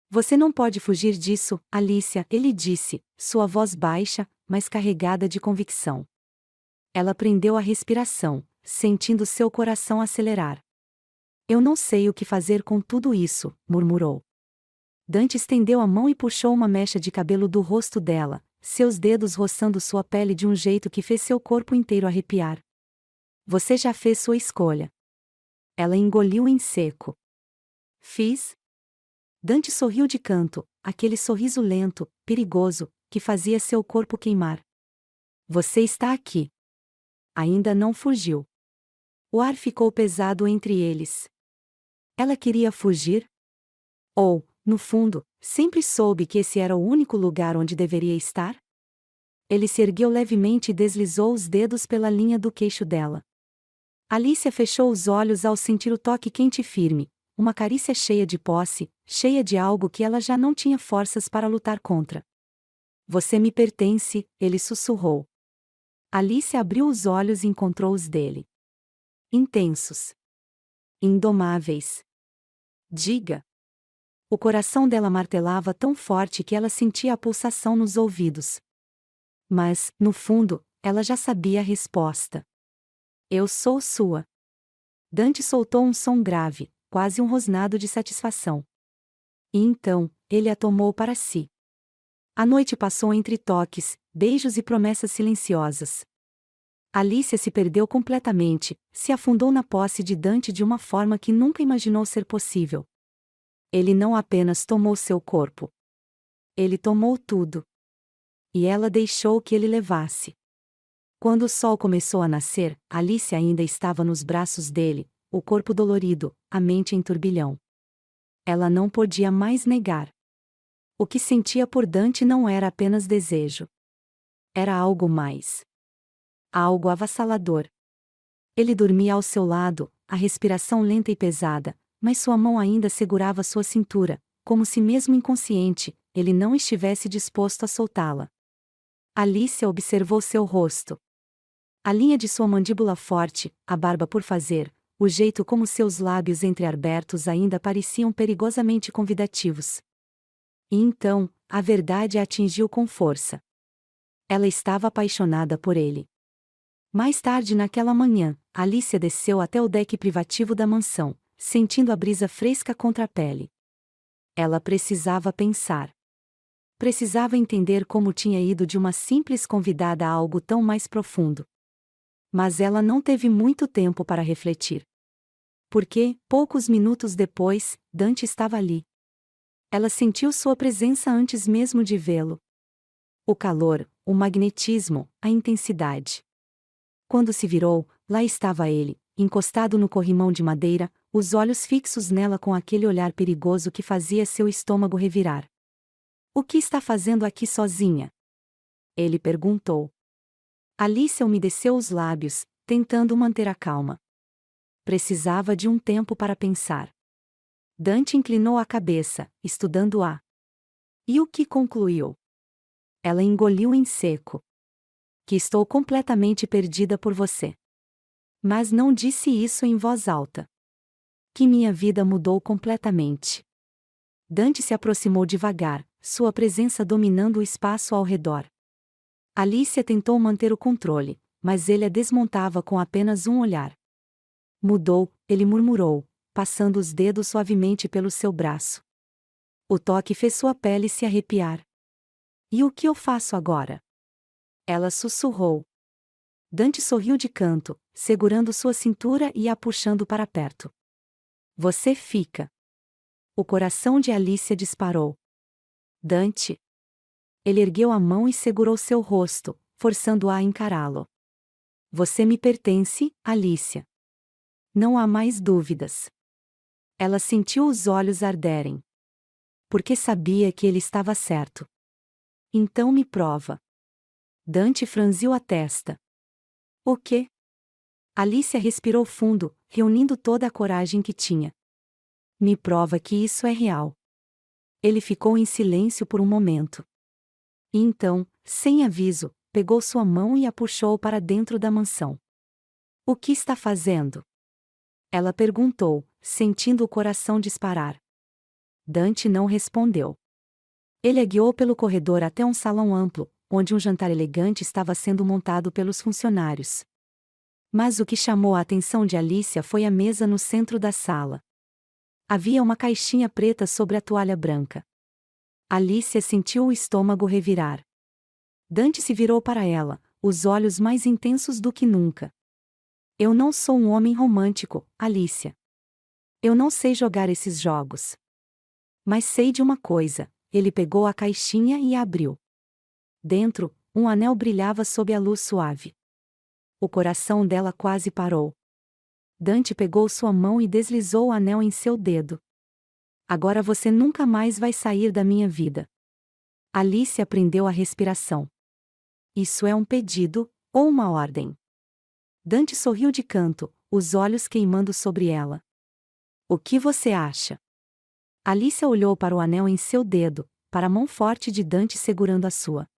Você não pode fugir disso, Alicia, ele disse, sua voz baixa, mas carregada de convicção. Ela prendeu a respiração, sentindo seu coração acelerar. Eu não sei o que fazer com tudo isso, murmurou. Dante estendeu a mão e puxou uma mecha de cabelo do rosto dela, seus dedos roçando sua pele de um jeito que fez seu corpo inteiro arrepiar. Você já fez sua escolha. Ela engoliu em seco. Fiz? Dante sorriu de canto, aquele sorriso lento, perigoso, que fazia seu corpo queimar. Você está aqui. Ainda não fugiu. O ar ficou pesado entre eles. Ela queria fugir? Ou, no fundo, sempre soube que esse era o único lugar onde deveria estar? Ele se ergueu levemente e deslizou os dedos pela linha do queixo dela. Alicia fechou os olhos ao sentir o toque quente e firme, uma carícia cheia de posse, cheia de algo que ela já não tinha forças para lutar contra. Você me pertence, ele sussurrou. Alicia abriu os olhos e encontrou os dele. Intensos. Indomáveis. Diga. O coração dela martelava tão forte que ela sentia a pulsação nos ouvidos. Mas, no fundo, ela já sabia a resposta. Eu sou sua. Dante soltou um som grave, quase um rosnado de satisfação. E então, ele a tomou para si. A noite passou entre toques, beijos e promessas silenciosas. Alicia se perdeu completamente, se afundou na posse de Dante de uma forma que nunca imaginou ser possível. Ele não apenas tomou seu corpo. Ele tomou tudo. E ela deixou que ele levasse. Quando o sol começou a nascer, Alicia ainda estava nos braços dele, o corpo dolorido, a mente em turbilhão. Ela não podia mais negar. O que sentia por Dante não era apenas desejo. Era algo mais. Algo avassalador. Ele dormia ao seu lado, a respiração lenta e pesada, mas sua mão ainda segurava sua cintura, como se mesmo inconsciente, ele não estivesse disposto a soltá-la. Alicia observou seu rosto. A linha de sua mandíbula forte, a barba por fazer, o jeito como seus lábios entreabertos ainda pareciam perigosamente convidativos. E então, a verdade a atingiu com força. Ela estava apaixonada por ele. Mais tarde naquela manhã, Alicia desceu até o deck privativo da mansão, sentindo a brisa fresca contra a pele. Ela precisava pensar. Precisava entender como tinha ido de uma simples convidada a algo tão mais profundo. Mas ela não teve muito tempo para refletir. Porque, poucos minutos depois, Dante estava ali. Ela sentiu sua presença antes mesmo de vê-lo. O calor, o magnetismo, a intensidade. Quando se virou, lá estava ele, encostado no corrimão de madeira, os olhos fixos nela com aquele olhar perigoso que fazia seu estômago revirar. O que está fazendo aqui sozinha? Ele perguntou. Alicia umedeceu os lábios, tentando manter a calma. Precisava de um tempo para pensar. Dante inclinou a cabeça, estudando-a. E o que concluiu? Ela engoliu em seco. Que estou completamente perdida por você. Mas não disse isso em voz alta. Que minha vida mudou completamente. Dante se aproximou devagar, sua presença dominando o espaço ao redor. Alicia tentou manter o controle, mas ele a desmontava com apenas um olhar. Mudou, ele murmurou, passando os dedos suavemente pelo seu braço. O toque fez sua pele se arrepiar. E o que eu faço agora? Ela sussurrou. Dante sorriu de canto, segurando sua cintura e a puxando para perto. Você fica. O coração de Alicia disparou. Dante. Ele ergueu a mão e segurou seu rosto, forçando-a a encará-lo. Você me pertence, Alicia. Não há mais dúvidas. Ela sentiu os olhos arderem. porque sabia que ele estava certo. Então me prova. Dante franziu a testa. O quê? Alicia respirou fundo, reunindo toda a coragem que tinha. Me prova que isso é real. Ele ficou em silêncio por um momento. E então, sem aviso, pegou sua mão e a puxou para dentro da mansão. O que está fazendo? Ela perguntou, sentindo o coração disparar. Dante não respondeu. Ele a guiou pelo corredor até um salão amplo, onde um jantar elegante estava sendo montado pelos funcionários. Mas o que chamou a atenção de Alicia foi a mesa no centro da sala. Havia uma caixinha preta sobre a toalha branca. Alicia sentiu o estômago revirar. Dante se virou para ela, os olhos mais intensos do que nunca. Eu não sou um homem romântico, Alicia. Eu não sei jogar esses jogos. Mas sei de uma coisa, ele pegou a caixinha e a abriu. Dentro, um anel brilhava sob a luz suave. O coração dela quase parou. Dante pegou sua mão e deslizou o anel em seu dedo. Agora você nunca mais vai sair da minha vida. Alicia prendeu a respiração. Isso é um pedido, ou uma ordem? Dante sorriu de canto, os olhos queimando sobre ela. O que você acha? Alicia olhou para o anel em seu dedo, para a mão forte de Dante segurando a sua.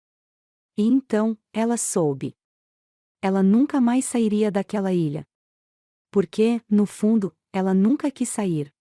E então, ela soube. Ela nunca mais sairia daquela ilha. Porque, no fundo, ela nunca quis sair.